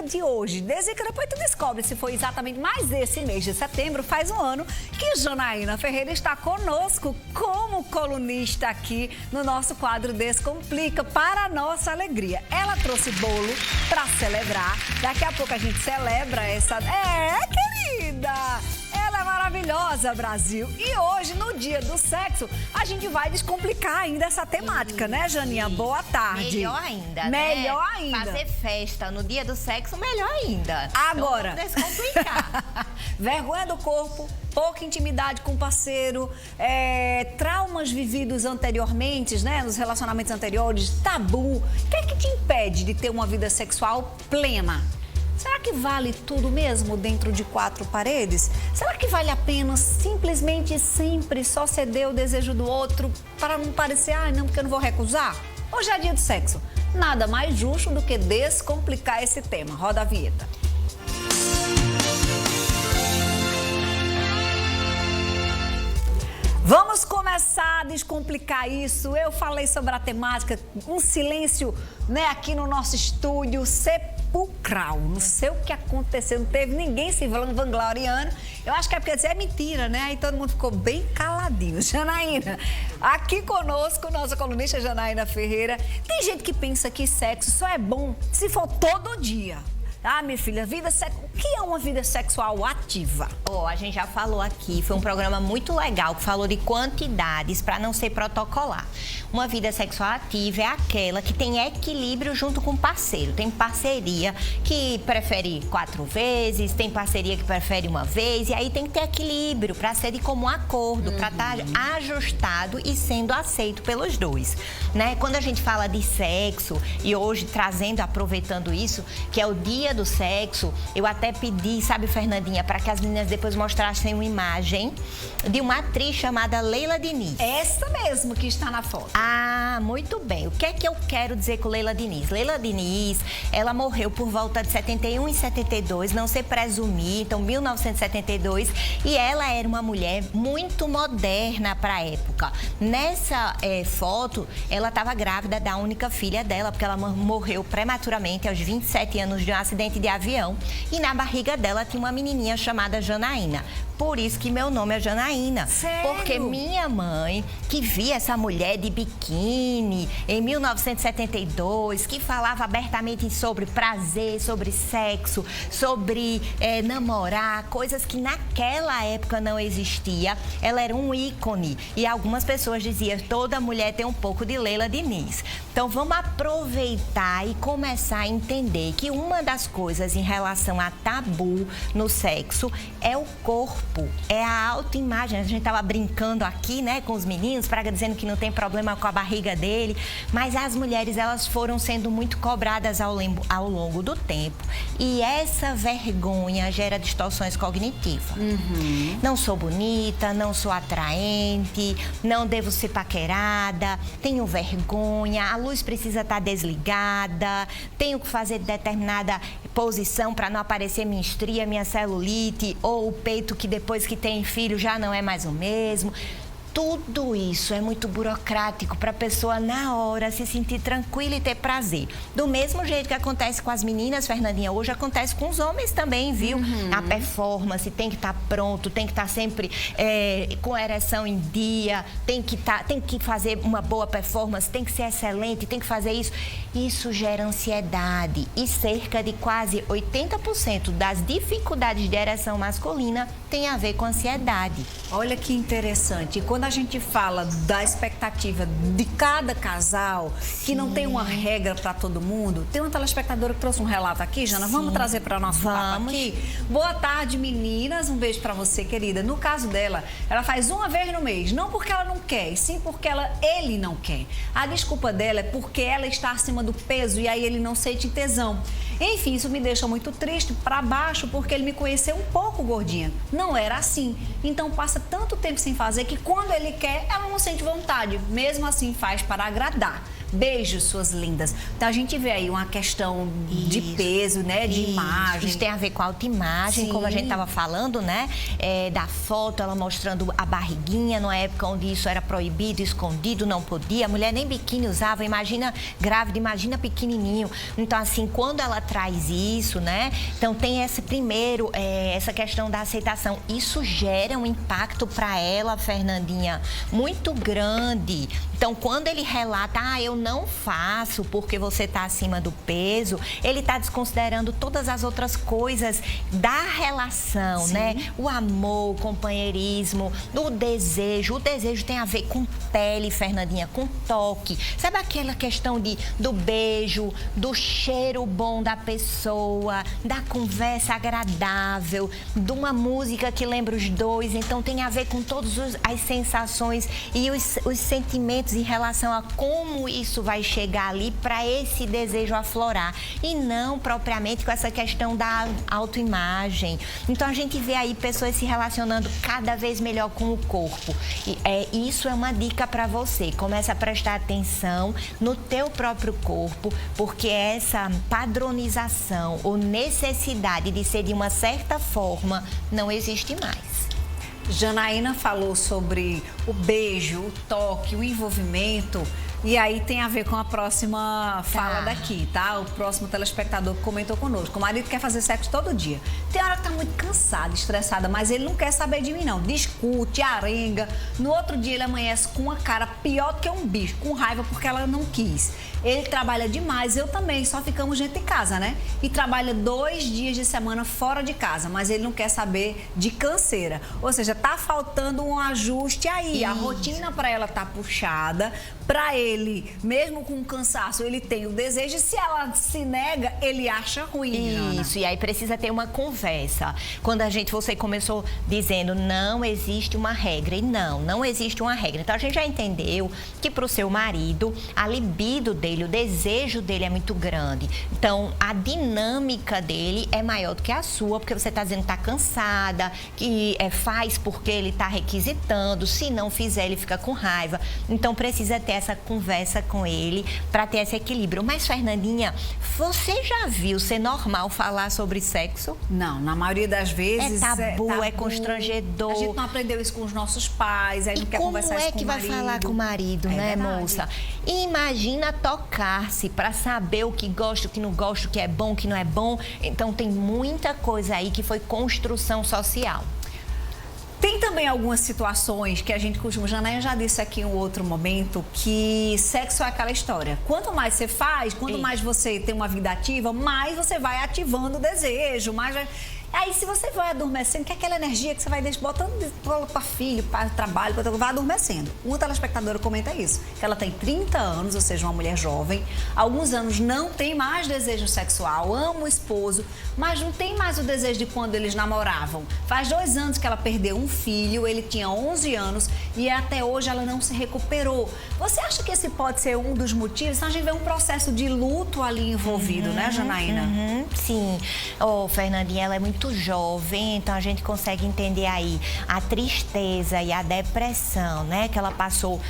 de hoje. Desde que depois tu descobre se foi exatamente mais esse mês de setembro, faz um ano que Janaína Ferreira está conosco como colunista aqui no nosso quadro Descomplica, para a nossa alegria. Ela trouxe bolo para celebrar. Daqui a pouco a gente celebra essa... querida! Ela é maravilhosa, Brasil. E hoje, no Dia do Sexo, a gente vai descomplicar ainda essa temática, né, Janinha? Boa tarde. Melhor ainda, Melhor né? ainda. Fazer festa no Dia do Sexo, melhor ainda. Agora. Então, vamos descomplicar. Vergonha do corpo, pouca intimidade com o parceiro, traumas vividos anteriormente, né, nos relacionamentos anteriores, tabu. O que é que te impede de ter uma vida sexual plena? Será que vale tudo mesmo dentro de quatro paredes? Será que vale a pena simplesmente sempre só ceder o desejo do outro para não parecer, não, porque eu não vou recusar? Hoje é dia do sexo. Nada mais justo do que descomplicar esse tema. Roda a vinheta. Vamos começar a descomplicar isso. Eu falei sobre a temática, um silêncio, né, aqui no nosso estúdio, sepulcral. Não sei o que aconteceu, não teve ninguém se vangloriando. Eu acho que é porque é mentira, né? Aí todo mundo ficou bem caladinho. Janaína, aqui conosco, nossa colunista Janaína Ferreira. Tem gente que pensa que sexo só é bom se for todo dia. Minha filha, o que é uma vida sexual ativa? A gente já falou aqui, foi um programa muito legal que falou de quantidades para não ser protocolar. Uma vida sexual ativa é aquela que tem equilíbrio junto com o parceiro. Tem parceria que prefere 4 vezes, tem parceria que prefere uma vez, e aí tem que ter equilíbrio para ser de comum acordo, para estar ajustado e sendo aceito pelos dois, né? Quando a gente fala de sexo, e hoje aproveitando isso, que é o Dia do Sexo, eu até pedi, sabe, Fernandinha, para que as meninas depois mostrassem uma imagem de uma atriz chamada Leila Diniz. Essa mesmo que está na foto. Muito bem. O que é que eu quero dizer com Leila Diniz? Leila Diniz, ela morreu por volta de 71 e 72, não sei presumir, então 1972, e ela era uma mulher muito moderna para a época. Nessa foto, ela estava grávida da única filha dela, porque ela morreu prematuramente aos 27 anos de um acidente de avião, e na barriga dela tinha uma menininha chamada Janaína. Por isso que meu nome é Janaína. Sério? Porque minha mãe, que via essa mulher de biquíni em 1972, que falava abertamente sobre prazer, sobre sexo, sobre namorar, coisas que naquela época não existia, ela era um ícone. E algumas pessoas diziam, toda mulher tem um pouco de Leila Diniz. Então vamos aproveitar e começar a entender que uma das coisas em relação a tabu no sexo é o corpo. É a autoimagem. A gente estava brincando aqui, né, com os meninos, Praga dizendo que não tem problema com a barriga dele, mas as mulheres, elas foram sendo muito cobradas ao longo do tempo. E essa vergonha gera distorções cognitivas. Não sou bonita, não sou atraente, não devo ser paquerada, tenho vergonha, a luz precisa estar desligada, tenho que fazer determinada posição para não aparecer minha estria, minha celulite, ou o peito que depois que tem filho já não é mais o mesmo. Tudo isso é muito burocrático para a pessoa, na hora, se sentir tranquila e ter prazer. Do mesmo jeito que acontece com as meninas, Fernandinha, hoje acontece com os homens também, viu? A performance tem que estar pronto, tem que estar sempre com a ereção em dia, tem que fazer uma boa performance, tem que ser excelente, tem que fazer isso. Isso gera ansiedade e cerca de quase 80% das dificuldades de ereção masculina tem a ver com ansiedade. Olha que interessante. E quando a gente fala da expectativa de cada casal, que não tem uma regra para todo mundo, tem uma telespectadora que trouxe um relato aqui, Jana, vamos trazer para nosso papo aqui? Boa tarde, meninas, um beijo para você, querida. No caso dela, ela faz uma vez no mês, não porque ela não quer, e sim porque ele não quer. A desculpa dela é porque ela está acima do peso e aí ele não sente tesão. Enfim, isso me deixa muito triste, para baixo, porque ele me conheceu um pouco gordinha. Não era assim. Então passa tanto tempo sem fazer que quando ele quer, ela não sente vontade. Mesmo assim faz para agradar. Beijo, suas lindas. Então a gente vê aí uma questão de peso, né? De imagem. Isso tem a ver com a autoimagem, como a gente estava falando, né? Da foto, ela mostrando a barriguinha, numa época onde isso era proibido, escondido, não podia. A mulher nem biquíni usava, imagina grávida, imagina pequenininho. Então, assim, quando ela traz isso, né? Então, tem esse primeiro, essa questão da aceitação. Isso gera um impacto para ela, Fernandinha, muito grande. Então, quando ele relata, eu não faço porque você está acima do peso, ele está desconsiderando todas as outras coisas da relação, né? O amor, o companheirismo, o desejo. O desejo tem a ver com pele, Fernandinha, com toque. Sabe aquela questão do beijo, do cheiro bom da pessoa, da conversa agradável, de uma música que lembra os dois. Então, tem a ver com todas as sensações e os sentimentos em relação a como isso vai chegar ali para esse desejo aflorar. E não propriamente com essa questão da autoimagem. Então, a gente vê aí pessoas se relacionando cada vez melhor com o corpo. E isso é uma dica para você. Começa a prestar atenção no teu próprio corpo, porque essa padronização ou necessidade de ser de uma certa forma não existe mais. Janaína falou sobre o beijo, o toque, o envolvimento. E aí tem a ver com a próxima fala daqui, tá? O próximo telespectador que comentou conosco. O marido quer fazer sexo todo dia. Tem hora que tá muito cansada, estressada, mas ele não quer saber de mim, não. Discute, arenga. No outro dia ele amanhece com uma cara pior do que um bicho, com raiva porque ela não quis. Ele trabalha demais, eu também, só ficamos dentro de casa, né? E trabalha 2 dias de semana fora de casa, mas ele não quer saber de canseira. Ou seja, tá faltando um ajuste aí. A rotina para ela tá puxada, para ele, mesmo com cansaço, ele tem o desejo. E se ela se nega, ele acha ruim. Isso, e aí precisa ter uma conversa. Quando você começou dizendo não existe uma regra, e não existe uma regra. Então a gente já entendeu que para o seu marido, a libido dele, o desejo dele é muito grande. Então a dinâmica dele é maior do que a sua, porque você está dizendo que está cansada, que faz porque ele está requisitando, se não fizer ele fica com raiva. Então precisa ter essa conversa com ele para ter esse equilíbrio. Mas, Fernandinha, você já viu ser normal falar sobre sexo? Não, na maioria das vezes é tabu, é constrangedor. A gente não aprendeu isso com os nossos pais, aí não quer conversar isso com o marido. Como é que vai falar com o marido, né, verdade. moça? E imagina tocar-se para saber o que gosta, o que não gosta, o que é bom, o que não é bom. Então, tem muita coisa aí que foi construção social. Tem também algumas situações que a gente costuma... Janaína já disse aqui em um outro momento que sexo é aquela história. Quanto mais você faz, quanto mais você tem uma vida ativa, mais você vai ativando o desejo, mais vai... Aí, se você vai adormecendo, que é aquela energia que você vai botando para filho, para trabalho, vai adormecendo. Uma telespectadora comenta isso, que ela tem 30 anos, ou seja, uma mulher jovem, há alguns anos não tem mais desejo sexual, ama o esposo, mas não tem mais o desejo de quando eles namoravam. Faz 2 anos que ela perdeu um filho, ele tinha 11 anos e até hoje ela não se recuperou. Você acha que esse pode ser um dos motivos? Então, a gente vê um processo de luto ali envolvido, né, Janaína? Sim. Fernandinha, ela é muito jovem, então a gente consegue entender aí a tristeza e a depressão, né, que ela passou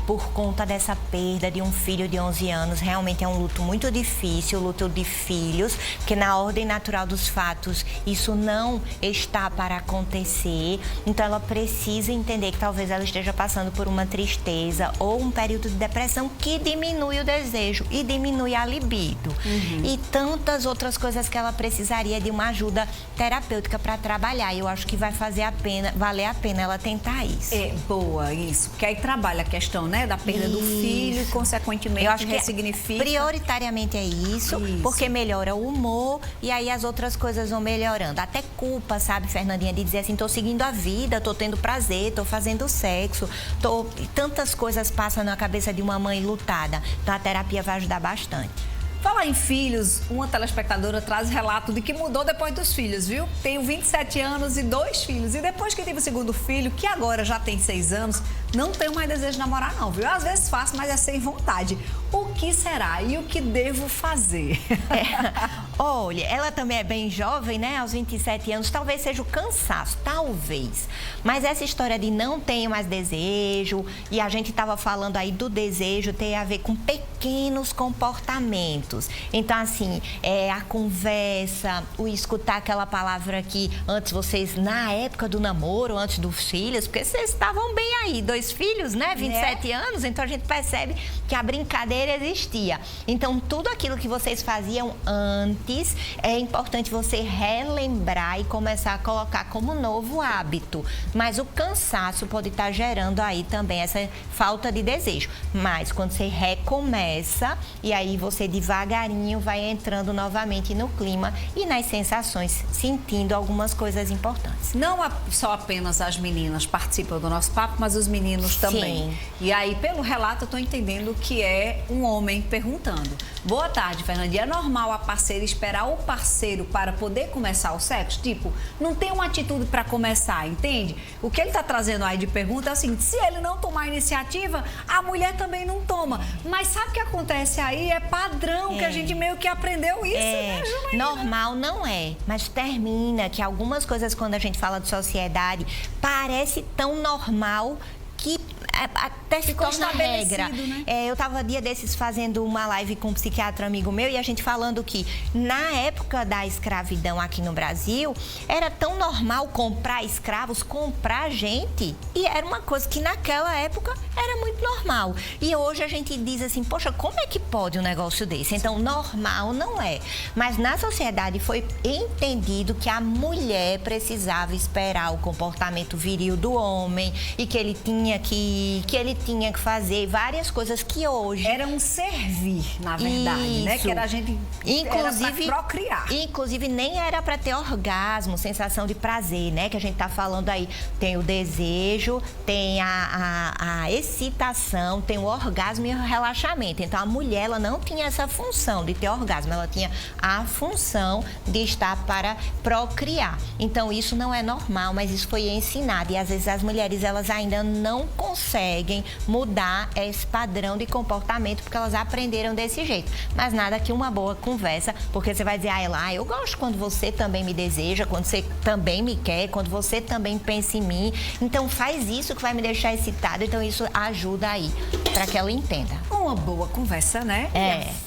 por conta dessa perda de um filho de 11 anos. Realmente é um luto muito difícil, o luto de filhos, porque na ordem natural dos fatos isso não está para acontecer. Então ela precisa entender que talvez ela esteja passando por uma tristeza ou um período de depressão que diminui o desejo e diminui a libido. E tantas outras coisas que ela precisaria de uma ajuda terapêutica para trabalhar. Eu acho que vai valer a pena ela tentar isso. Boa, isso. Porque aí trabalha a questão, né, da perda do filho e, consequentemente, eu acho que ressignifica. Prioritariamente é isso, porque melhora o humor e aí as outras coisas vão melhorando. Até culpa, sabe, Fernandinha, de dizer assim, tô seguindo a vida, tô tendo prazer, tô fazendo sexo, tantas coisas passam na cabeça de uma mãe lutada. Então a terapia vai ajudar bastante. Falar em filhos, uma telespectadora traz relato de que mudou depois dos filhos, viu? Tenho 27 anos e 2 filhos. E depois que tive o segundo filho, que agora já tem 6 anos, não tenho mais desejo de namorar, não, viu? Às vezes faço, mas é sem vontade. O que será e o que devo fazer? Olha, ela também é bem jovem, né? Aos 27 anos, talvez seja o cansaço, talvez. Mas essa história de não tenho mais desejo, e a gente estava falando aí do desejo, tem a ver com pequenos pequenos comportamentos. Então, assim, a conversa, o escutar aquela palavra que antes vocês, na época do namoro, antes dos filhos, porque vocês estavam bem aí, 2 filhos, né? 27 anos, então a gente percebe que a brincadeira existia. Então, tudo aquilo que vocês faziam antes, é importante você relembrar e começar a colocar como novo hábito. Mas o cansaço pode estar gerando aí também essa falta de desejo. Mas quando você recomeça, e aí você devagarinho vai entrando novamente no clima e nas sensações, sentindo algumas coisas importantes. Não só apenas as meninas participam do nosso papo, mas os meninos também. Sim. E aí, pelo relato, eu estou entendendo que é um homem perguntando. Boa tarde, Fernanda. E é normal a parceira esperar o parceiro para poder começar o sexo? Tipo, não tem uma atitude para começar, entende? O que ele está trazendo aí de pergunta é o seguinte: se ele não tomar iniciativa, a mulher também não toma. Mas sabe o que acontece aí? É padrão, que a gente meio que aprendeu isso, né, Janaína? Normal não é, mas termina que algumas coisas, quando a gente fala de sociedade, parece tão normal que até se torna regra. Né? Eu estava dia desses fazendo uma live com um psiquiatra amigo meu e a gente falando que na época da escravidão aqui no Brasil, era tão normal comprar escravos, comprar gente, e era uma coisa que naquela época era muito normal. E hoje a gente diz assim, poxa, como é que pode um negócio desse? Então, normal não é. Mas na sociedade foi entendido que a mulher precisava esperar o comportamento viril do homem e que ele tinha que fazer várias coisas que hoje... Era um servir, na verdade, né? Que era a gente... Inclusive, era pra procriar. Inclusive, nem era para ter orgasmo, sensação de prazer, né? Que a gente tá falando aí. Tem o desejo, tem a excitação, tem o orgasmo e o relaxamento. Então, a mulher, ela não tinha essa função de ter orgasmo. Ela tinha a função de estar para procriar. Então, isso não é normal, mas isso foi ensinado. E, às vezes, as mulheres, elas ainda não conseguem mudar esse padrão de comportamento porque elas aprenderam desse jeito. Mas nada que uma boa conversa, porque você vai dizer, eu gosto quando você também me deseja, quando você também me quer, quando você também pensa em mim. Então faz isso que vai me deixar excitada. Então isso ajuda aí para que ela entenda. Uma boa conversa, né?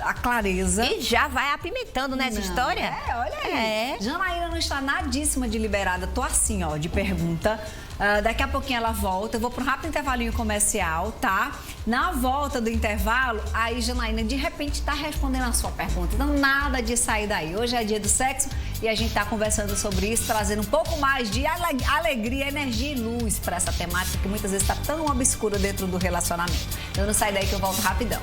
A clareza. E já vai apimentando nessa história. Olha aí. Janaína não está nadíssima de liberada. Tô assim, ó, de pergunta. Daqui a pouquinho ela volta. Eu vou para um rápido intervalinho comercial, tá? Na volta do intervalo, aí Janaína de repente está respondendo a sua pergunta. Então, nada de sair daí. Hoje é dia do sexo e a gente está conversando sobre isso, trazendo um pouco mais de alegria, energia e luz para essa temática que muitas vezes está tão obscura dentro do relacionamento. Eu não saio daí que eu volto rapidão.